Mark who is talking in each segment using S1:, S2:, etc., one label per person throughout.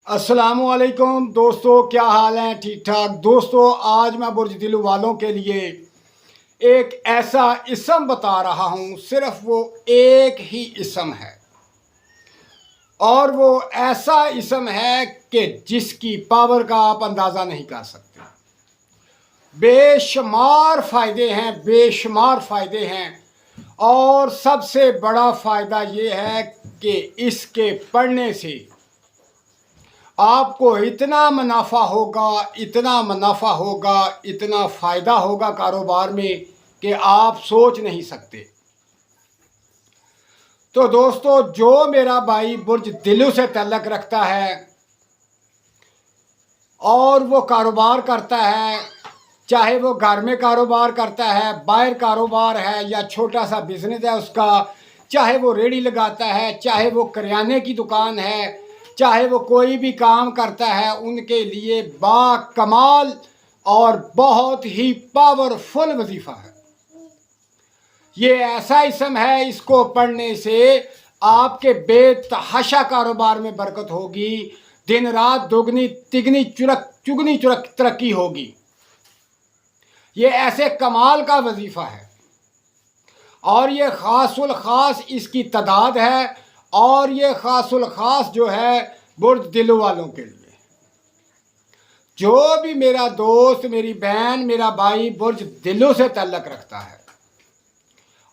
S1: अस्सलामुअलैकुम दोस्तों, क्या हाल है? ठीक ठाक दोस्तों। आज मैं बुर्ज दिल वालों के लिए एक ऐसा इसम बता रहा हूँ। सिर्फ वो एक ही इसम है और वो ऐसा इसम है कि जिसकी पावर का आप अंदाज़ा नहीं कर सकते। बेशुमार फ़ायदे हैं, बेशुमार फ़ायदे हैं। और सबसे बड़ा फ़ायदा ये है कि इसके पढ़ने से आपको इतना मुनाफा होगा, इतना मुनाफा होगा, इतना फ़ायदा होगा कारोबार में कि आप सोच नहीं सकते। तो दोस्तों, जो मेरा भाई बुर्ज दिल्लू से ताल्लुक़ रखता है और वो कारोबार करता है, चाहे वो घर में कारोबार करता है, बाहर कारोबार है या छोटा सा बिज़नेस है उसका, चाहे वो रेहड़ी लगाता है, चाहे वो करियाने की दुकान है, चाहे वो कोई भी काम करता है, उनके लिए बाकमाल और बहुत ही पावरफुल वजीफ़ा है। ये ऐसा इसम है, इसको पढ़ने से आपके बेतहाशा कारोबार में बरकत होगी, दिन रात दुगनी तिगनी चुगनी तरक्की होगी। ये ऐसे कमाल का वजीफ़ा है और ये ख़ासुल ख़ास इसकी तादाद है और ये ख़ासुल ख़ास जो है बुर्ज दिल्लू वालों के लिए। जो भी मेरा दोस्त, मेरी बहन, मेरा भाई बुर्ज दिल्लू से ताल्लुक़ रखता है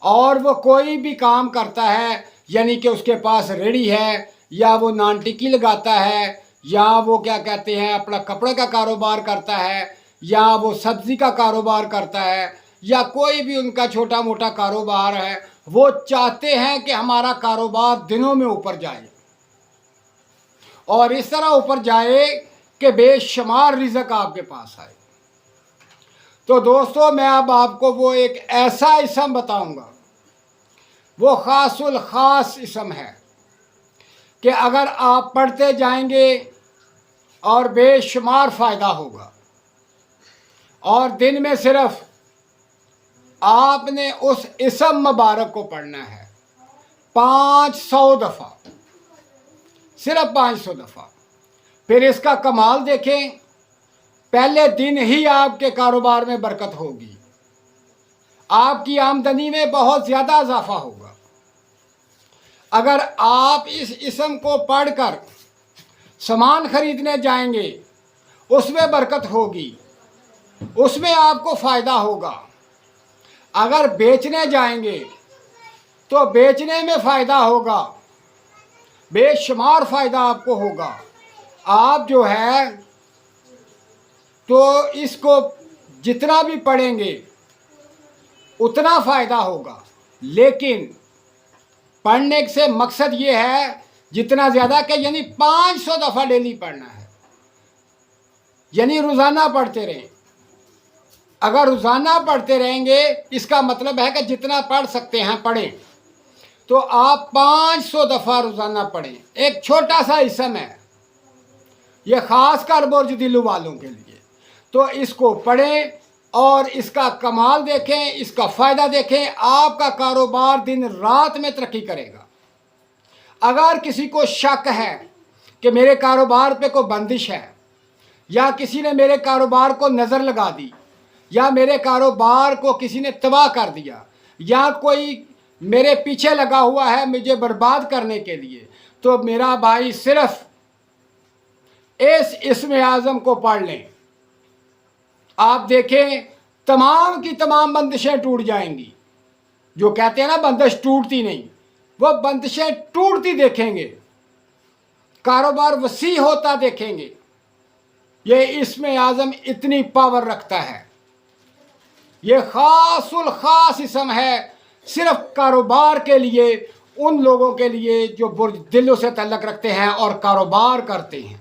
S1: और वो कोई भी काम करता है, यानी कि उसके पास रेहड़ी है या वो नान टिक्की लगाता है या वो क्या कहते हैं अपना कपड़े का कारोबार करता है या वो सब्ज़ी का कारोबार करता है या कोई भी उनका छोटा मोटा कारोबार है, वो चाहते हैं कि हमारा कारोबार दिनों में ऊपर जाए और इस तरह ऊपर जाए कि बेशुमार रिज़्क़ आपके पास आए। तो दोस्तों, मैं अब आपको वो एक ऐसा इसम बताऊंगा, वो ख़ासुल ख़ास इसम है कि अगर आप पढ़ते जाएंगे और बेशुमार फ़ायदा होगा। और दिन में सिर्फ आपने उस इसम मुबारक को पढ़ना है 500 दफ़ा, सिर्फ 500 दफ़ा। फिर इसका कमाल देखें, पहले दिन ही आपके कारोबार में बरकत होगी, आपकी आमदनी में बहुत ज़्यादा इजाफा होगा। अगर आप इस इसम को पढ़कर सामान ख़रीदने जाएंगे, उसमें बरकत होगी, उसमें आपको फ़ायदा होगा। अगर बेचने जाएंगे तो बेचने में फ़ायदा होगा, बेशुमार फ़ायदा आपको होगा। आप जो है तो इसको जितना भी पढ़ेंगे उतना फ़ायदा होगा, लेकिन पढ़ने से मकसद ये है जितना ज़्यादा कि यानी 500 दफ़ा डेली पढ़ना है, यानी रोज़ाना पढ़ते रहें। अगर रोज़ाना पढ़ते रहेंगे, इसका मतलब है कि जितना पढ़ सकते हैं पढ़ें। तो आप 500 दफ़ा रोज़ाना पढ़ें। एक छोटा सा इसम है, ये ख़ास कर बुर्ज दिल्लू वालों के लिए। तो इसको पढ़ें और इसका कमाल देखें, इसका फ़ायदा देखें। आपका कारोबार दिन रात में तरक्की करेगा। अगर किसी को शक है कि मेरे कारोबार पे कोई बंदिश है या किसी ने मेरे कारोबार को नज़र लगा दी या मेरे कारोबार को किसी ने तबाह कर दिया या कोई मेरे पीछे लगा हुआ है मुझे बर्बाद करने के लिए, तो मेरा भाई सिर्फ इस इस्म आज़म को पढ़ लें। आप देखें, तमाम की तमाम बंदिशें टूट जाएंगी। जो कहते हैं ना बंदिश टूटती नहीं, वो बंदिशें टूटती देखेंगे, कारोबार वसी होता देखेंगे। ये इस्म आज़म इतनी पावर रखता है। ये ख़ासुल ख़ास इसम है सिर्फ कारोबार के लिए, उन लोगों के लिए जो बुर्ज दिल्लू से ताल्लुक़ रखते हैं और कारोबार करते हैं।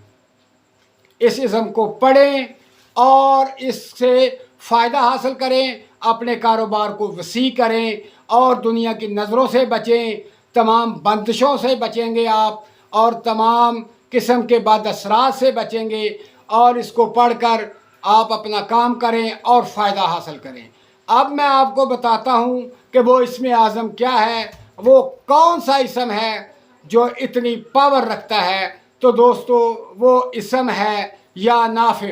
S1: इस इसम को पढ़ें और इससे फ़ायदा हासिल करें, अपने कारोबार को वसी करें और दुनिया की नज़रों से बचें, तमाम बंदिशों से बचेंगे आप और तमाम किस्म के बाद असरात से बचेंगे। और इसको पढ़कर आप अपना काम करें और फ़ायदा हासिल करें। अब मैं आपको बताता हूँ कि वो इसमें आज़म क्या है, वो कौन सा इसम है जो इतनी पावर रखता है تو دوستو وہ اسم ہے یا نافع،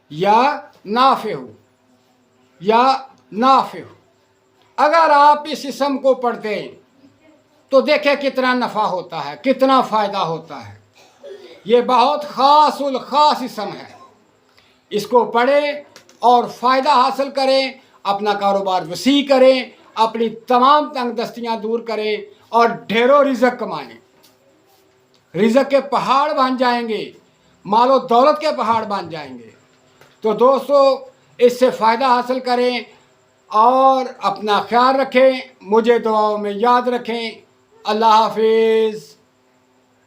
S1: یا نافع، یا نافع۔ اگر آپ اس اسم کو پڑھتے ہیں تو دیکھیں کتنا نفع ہوتا ہے، کتنا فائدہ ہوتا ہے۔ یہ بہت خاص الخاص اسم ہے، اس کو پڑھیں اور فائدہ حاصل کریں، اپنا کاروبار وسیع کریں، اپنی تمام تنگ دستیاں دور کریں اور ڈھیروں رزق کمائیں۔ رزق کے پہاڑ بن جائیں گے، مال و دولت کے پہاڑ بن جائیں گے۔ تو دوستو اس سے فائدہ حاصل کریں اور اپنا خیال رکھیں، مجھے دعاؤں میں یاد رکھیں۔ اللہ حافظ۔